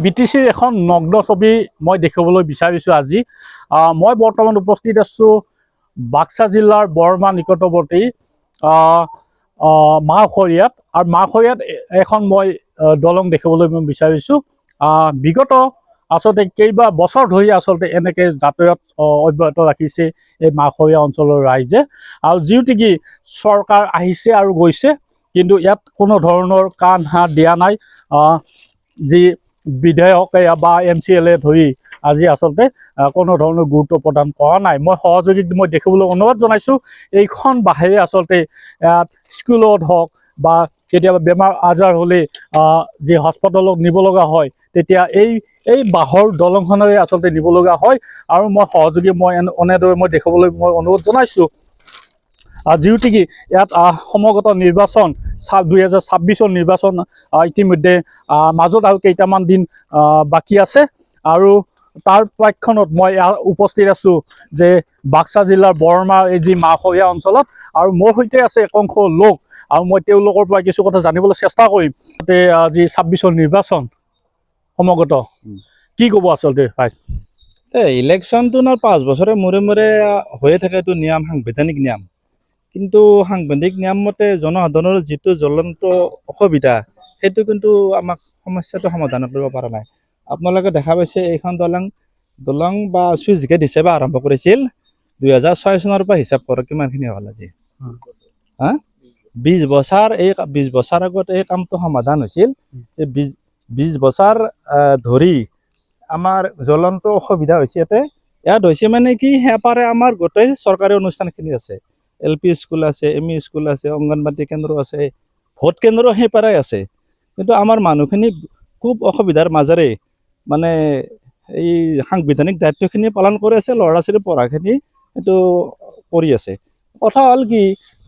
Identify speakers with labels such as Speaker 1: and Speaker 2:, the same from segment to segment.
Speaker 1: BTCৰ এখন নগ্ন ছবি মই দেখিবলৈ বিচাৰিছোঁ আজি। মই বৰ্তমান উপস্থিত আছোঁ বাক্সা জিলাৰ বৰমা নিকটৱৰ্তী মাহখৰিয়াত। আৰু মাহখৰিয়াত এখন মই দলং দেখিবলৈ বিচাৰিছোঁ। বিগত আচলতে কেইবা বছৰ ধৰি আচলতে এনেকৈ যাতায়াত অব্যাহত ৰাখিছে এই মাহখৰিয়া অঞ্চলৰ ৰাইজে। আৰু যিহেতুকে চৰকাৰ আহিছে আৰু গৈছে, কিন্তু ইয়াত কোনো ধৰণৰ কাণ হাত দিয়া নাই। যি বিধায়কে বা MCLA ধৰি আজি আচলতে কোনো ধৰণৰ গুৰুত্ব প্ৰদান কৰা নাই। মই সহযোগীক মই দেখিবলৈ অনুৰোধ জনাইছোঁ। এইখন বাহেৰে আচলতে স্কুলত হওক বা কেতিয়াবা বেমাৰ আজাৰ হ'লে যি হস্পিটেলত নিব লগা হয়, তেতিয়া এই বাঁহৰ দলংখনেৰে আচলতে নিব লগা হয়। আৰু মই সহযোগী এনেদৰে মই দেখিবলৈ মই অনুৰোধ জনাইছোঁ। যিহেতুকে ইয়াত সমাগত নিৰ্বাচন 2026 নিৰ্বাচন ইতিমধ্যে মাজত আৰু কেইটামান দিন বাকী আছে। আৰু তাৰ প্ৰাক্ষণত মই উপস্থিত আছোঁ যে বাক্সা জিলাৰ বৰমাৰ এই যি মাহখৰিয়া অঞ্চলত। আৰু মোৰ সৈতে আছে একাংশ লোক, আৰু মই তেওঁলোকৰ পৰা কিছু কথা জানিবলৈ চেষ্টা কৰিম। যি 26 নিৰ্বাচন সমাগত, কি ক'ব আচলতে?
Speaker 2: ইলেকশ্যনটো 5 বছৰে মূৰে মূৰে হৈয়ে থাকে, এইটো নিয়ম, সাংবিধানিক নিয়ম। কিন্তু সাংবিধানিক নিয়ম মতে জনসাধাৰণৰ যিটো জ্বলন্ত অসুবিধা, সেইটো কিন্তু আমাক সমস্যাটো সমাধান কৰিব পৰা নাই। আপোনালোকে দেখা পাইছে এইখন দলং বা চুইচ গেট হিচাপে আৰম্ভ কৰিছিল 2006 চনৰ পৰা হিচাপ কৰক কিমানখিনি হ'ল আজি। 20 বছৰ আগত এই কামটো সমাধান হৈছিল। এই 20 বছৰ ধৰি আমাৰ জ্বলন্ত অসুবিধা হৈছে। ইয়াত হৈছে মানে কি, সেপাৰে আমাৰ গোটেই চৰকাৰী অনুষ্ঠানখিনি আছে। LP স্কুল আছে, ME স্কুল আছে, অংগনবাদী কেন্দ্ৰ আছে, ভোট কেন্দ্ৰ সেইপাৰাই আছে। কিন্তু আমাৰ মানুহখিনি খুব অসুবিধাৰ মাজেৰে মানে এই সাংবিধানিক দায়িত্বখিনি পালন কৰি আছে। ল'ৰা ছোৱালী পঢ়াখিনি এইটো কৰি আছে। কথা হ'ল কি,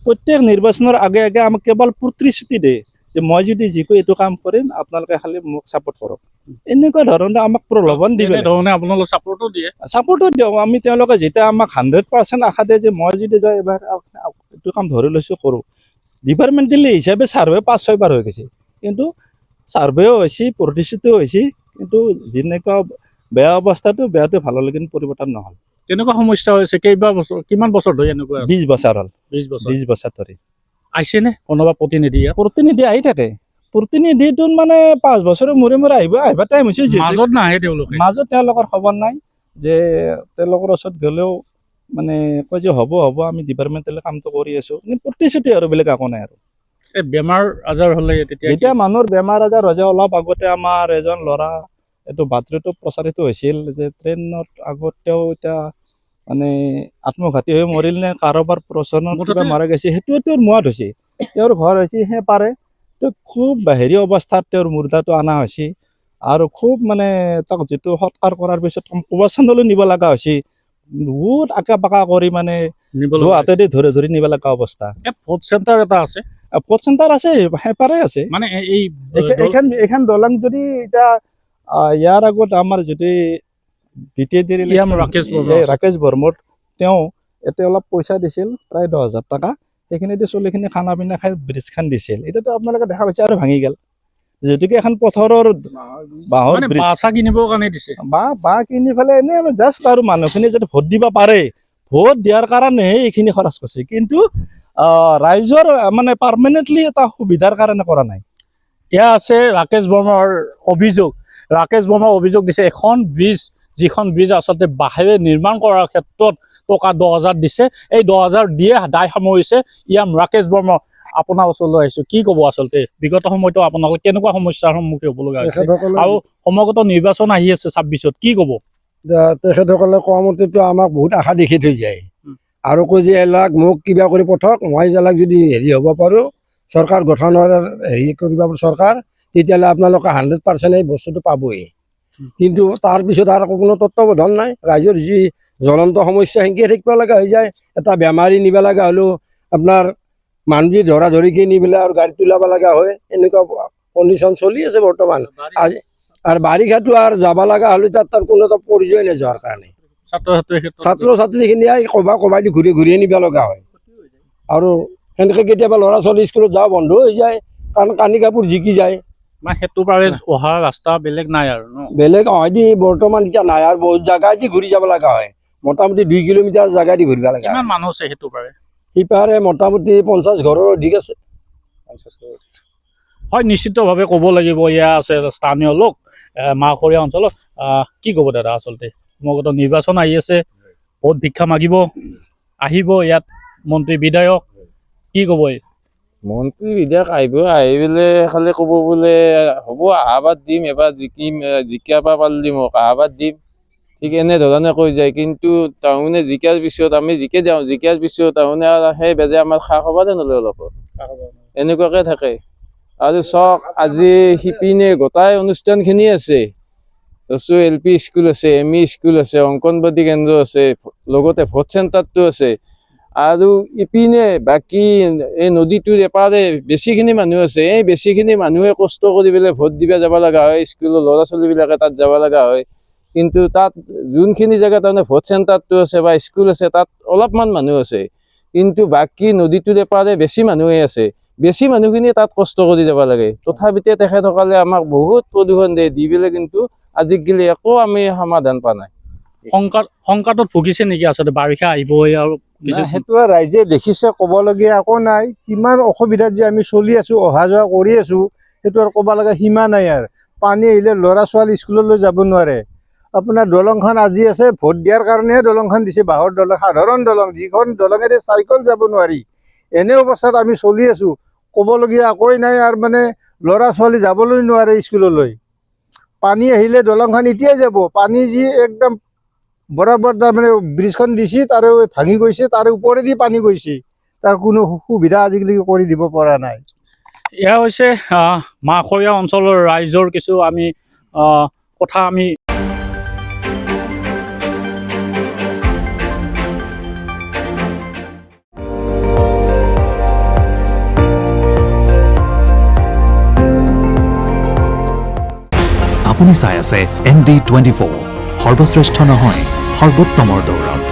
Speaker 2: প্ৰত্যেক নিৰ্বাচনৰ আগে আগে আমাক কেৱল প্ৰতিশ্ৰুতি দিয়ে যে মই যদি যিকোনো এইটো কাম কৰিম, আপোনালোকে খালি মোক ছাপোৰ্ট কৰক। এনেকুৱা ধৰণে আমাক প্ৰলোভন দি
Speaker 1: আপোনালোক
Speaker 2: ছাপোৰ্টো দিয়ক। আমি তেওঁলোকে যেতিয়া আমাক 100% আশা দিয়ে যে মই যদি যাই এবাৰ এইটো কাম ধৰি লৈছোঁ কৰোঁ। ডিপাৰ্টমেণ্টেলি হিচাপে ছাৰ্ভে 5-6 বাৰ হৈ গৈছে, কিন্তু ছাৰ্ভেও হৈছে, প্ৰতিশ্ৰুতিও হৈছে, কিন্তু যেনেকুৱা বেয়া অৱস্থাটো বেয়াটো ভাললৈকে পৰিৱৰ্তন নহ'ল।
Speaker 1: কেনেকুৱা সমস্যা হৈছে? কিমান বছৰ ধৰি এনেকুৱা?
Speaker 2: 20 বছৰ হ'ল।
Speaker 1: 20
Speaker 2: বছৰ ধৰি
Speaker 1: আহিছেনে কোনোবা প্ৰতিনিধি?
Speaker 2: প্ৰতিনিধি আহি থাকে। প্ৰতিনিধিটো মানে 5 বছৰৰ মূৰে মূৰে আহিব টাইম হৈছে।
Speaker 1: মাজত নাহে তেওঁলোকে,
Speaker 2: মাজত তেওঁলোকৰ খবৰ নাই। যে তেওঁলোকৰ ওচৰত গ'লেও মানে কয় যে হ'ব আমি ডিপাৰ্টমেণ্টেল কামটো কৰি আছোঁ, কিন্তু প্ৰতিশ্ৰুতি আৰু বেলেগ একো নাই। আৰু
Speaker 1: এই বেমাৰ আজাৰ হ'লে
Speaker 2: যেতিয়া মানুহৰ বেমাৰ আজাৰ হৈ যায়, অলপ আগতে আমাৰ এজন ল'ৰা এইটো বাতৰিটো প্ৰচাৰিত হৈছিল যে ট্ৰেইনত আগতেও এতিয়া মানে আত্মঘাতী হৈ মৰিল নে কাৰোবাৰ প্ৰচনত কিবা মাৰা গৈছে, সেইটোও তেওঁৰ মত হৈছে। তেওঁৰ ঘৰ হৈছে সেপাৰে। খুব হেৰি অৱস্থাত তেওঁৰ মুৰ্দাটো অনা হৈছে। আৰু খুব মানে তাক যিটো সৎকাৰ কৰাৰ পিছত কবৰস্থানলৈ নিব লগা হৈছে। বহুত আঁকা বাঁকা কৰি মানে হাতেদি ধৰি নিব লগা অৱস্থা।
Speaker 1: ভোট চেণ্টাৰ এটা আছে,
Speaker 2: ভোট চেণ্টাৰ আছে, সেপাৰে আছে।
Speaker 1: মানে
Speaker 2: এইখন দলং যদি এতিয়া ইয়াৰ আগত আমাৰ যদি ৰাকেশ বৰ্মন তেওঁ এতিয়া অলপ পইচা দিছিল, প্ৰায় 10,000 টকা। সেইখিনিতে চলিখিনি খানা পিনা খাই ব্ৰিজখন দিছিল। এতিয়াতো আপোনালোকে দেখা পাইছে আৰু ভাঙি গ'ল। যিহেতুকে এখন পথৰৰ বাঁহৰ
Speaker 1: কিনিবৰ কাৰণে দিছে,
Speaker 2: বাঁহ কিনি পেলাই এনেই জাষ্ট আৰু মানুহখিনি যাতে ভোট দিব পাৰে, ভোট দিয়াৰ কাৰণেহে এইখিনি খৰচ কৰিছে। কিন্তু ৰাইজৰ মানে পাৰ্মানেণ্টলি এটা সুবিধাৰ কাৰণে কৰা নাই।
Speaker 1: এয়া আছে ৰাকেশ বৰ্মাৰ অভিযোগ। ৰাকেশ বৰ্মাৰ অভিযোগ দিছে এখন ব্ৰিজ, যিখন ব্ৰিজ আচলতে বাঁহেৰে নিৰ্মাণ কৰাৰ ক্ষেত্ৰত টকা 10,000 দিছে। এই 10,000 দিয়ে দায় সামৰিছে ৰাকেশ বৰ্মা। আপোনাৰ ওচৰলৈ আহিছোঁ, কি ক'ব আচলতে বিগত সময়তো আপোনালোকে কেনেকুৱা সমস্যাৰ সন্মুখীন হ'ব লগা হৈছে? আৰু সমাগত নিৰ্বাচন আহি আছে 26-ত, কি ক'ব?
Speaker 3: তেখেতসকলে কোৱা মতেতো আমাক বহুত আশা দেখি থৈ যায় আৰু কয় যে এলাক মোক কিবা কৰি পঠক, মই এলাক যদি হেৰি হ'ব পাৰোঁ, চৰকাৰ গঠনৰ হেৰি কৰিব পাৰোঁ চৰকাৰ, তেতিয়াহ'লে আপোনালোকে 100% এই বস্তুটো পাবই। কিন্তু তাৰপিছত আৰু কোনো তত্ত্বাৱধান নাই ৰাইজৰ যি জ্বলন্ত সমস্যা সেনেকৈ থাকিব লগা হৈ যায় এটা বেমাৰী নিব লগা হ'লেও আপোনাৰ মানুহ ধৰা ধৰিকে নি পেলাই আৰু গাড়ীত তোলাব লগা হয় এনেকুৱা কণ্ডিশ্যন চলি আছে বৰ্তমান আজি আৰু বাৰিষাটো আৰু যাব লগা হ'লে তাত তাৰ কোনো এটা পৰিচয় নোযোৱাৰ কাৰণে ছাত্ৰ ছাত্ৰীখিনিয়ে ক'বাত ঘূৰি ঘূৰিয়ে নিব লগা হয় আৰু সেনেকৈ কেতিয়াবা ল'ৰা ছোৱালী স্কুলত যোৱা বন্ধ হৈ যায় কাৰণ কানি কাপোৰ জিকি যায়
Speaker 1: মানে সেইটো পাৰে অহা ৰাস্তা বেলেগ নাই আৰু ন
Speaker 3: বেলেগ হয়দি বৰ্তমান এতিয়া নাই আৰু বহুত জাগা দি ঘূৰি যাব লগা হয় মোটামুটি 2 কিলোমিটাৰ জাগা দি ঘূৰিব লগা
Speaker 1: কিমান
Speaker 3: হয়
Speaker 1: মানুহ আছে সেইটো পাৰে
Speaker 3: সিপাৰে মোটামুটি 50 ঘৰৰ অধিক আছে
Speaker 1: হয় নিশ্চিতভাৱে ক'ব লাগিব ইয়াৰ আছে স্থানীয় লোক মাহখৰীয়া অঞ্চলত কি ক'ব দাদা আচলতে সমগ্ৰ নিৰ্বাচন আহি আছে ভোট ভিক্ষা মাগিব আহিব ইয়াত মন্ত্ৰী বিধায়ক কি ক'ব
Speaker 4: মন্ত্ৰী বিধায়ক আহিব আহি পেলাই খালি ক'ব বোলে হ'ব আহাবাৰ দিম এবাৰ জিকাব পাৰিলে মোক আহাবাৰ দিম ঠিক এনেধৰণে কৈ যায় কিন্তু তাৰমানে জিকাৰ পিছত আমি জিকে যাওঁ জিকাৰ পিছত তাৰমানে সেই বেজে আমাৰ খা খবৰে নলয় অলপ এনেকুৱাকে থাকে আৰু চাওক আজি সিপিনে গোটাই অনুষ্ঠানখিনি আছে LP স্কুল আছে ME স্কুল আছে অংগনবাদী কেন্দ্ৰ আছে লগতে ভোট চেণ্টাৰটো আছে আৰু ইপিনে বাকী এই নদীটোৰ এপাৰে বেছিখিনি মানুহ আছে এই বেছিখিনি মানুহে কষ্ট কৰি পেলাই ভোট দিব যাব লগা হয় স্কুলৰ ল'ৰা ছোৱালীবিলাকে তাত যাব লগা হয় কিন্তু তাত যোনখিনি জেগাত তাৰমানে ভোট চেণ্টাৰটো আছে বা স্কুল আছে তাত অলপমান মানুহ আছে কিন্তু বাকী নদীটোৰ এপাৰে বেছি মানুহে আছে বেছি মানুহখিনি তাত কষ্ট কৰি যাব লাগে তথাপিতে তেখেতসকলে আমাক বহুত প্ৰদূষণ দি পেলাই কিন্তু আজিকালি একো আমি সমাধান পোৱা নাই
Speaker 1: সংকটত ভুগিছে নেকি আচলতে বাৰিষা আহিব আৰু
Speaker 5: সেইটো ৰাইজে দেখিছে ক'বলগীয়া একো নাই কিমান অসুবিধাত যে আমি চলি আছো অহা যোৱা কৰি আছো সেইটো আৰু ক'ব লগা সীমা নাই আৰু পানী আহিলে ল'ৰা ছোৱালী স্কুললৈ যাব নোৱাৰে আপোনাৰ দলংখন আজি আছে ভোট দিয়াৰ কাৰণেহে দলংখন দিছে বাঁহৰ দলং সাধাৰণ দলং যিখন দলঙেৰে চাইকেল যাব নোৱাৰি এনে অৱস্থাত আমি চলি আছো ক'বলগীয়া একোৱেই নাই আৰু মানে ল'ৰা ছোৱালী যাবলৈ নোৱাৰে স্কুললৈ পানী আহিলে দলংখন এতিয়াই যাব পানী যি একদম বৰাবৰ তাৰমানে ব্ৰিজখন দিছে তাৰে ভাঙি গৈছে তাৰে ওপৰেদি পানী গৈছে তাৰ কোনো সুবিধা আজিকালি কৰি দিব পৰা নাই
Speaker 1: এয়া হৈছে মাহখৰীয়া অঞ্চলৰ ৰাইজৰ কিছু আমি কথা আমি
Speaker 6: আপুনি চাই আছে ND24 সৰ্বশ্ৰেষ্ঠ নহয় সৰ্বোত্তমৰ দৌৰত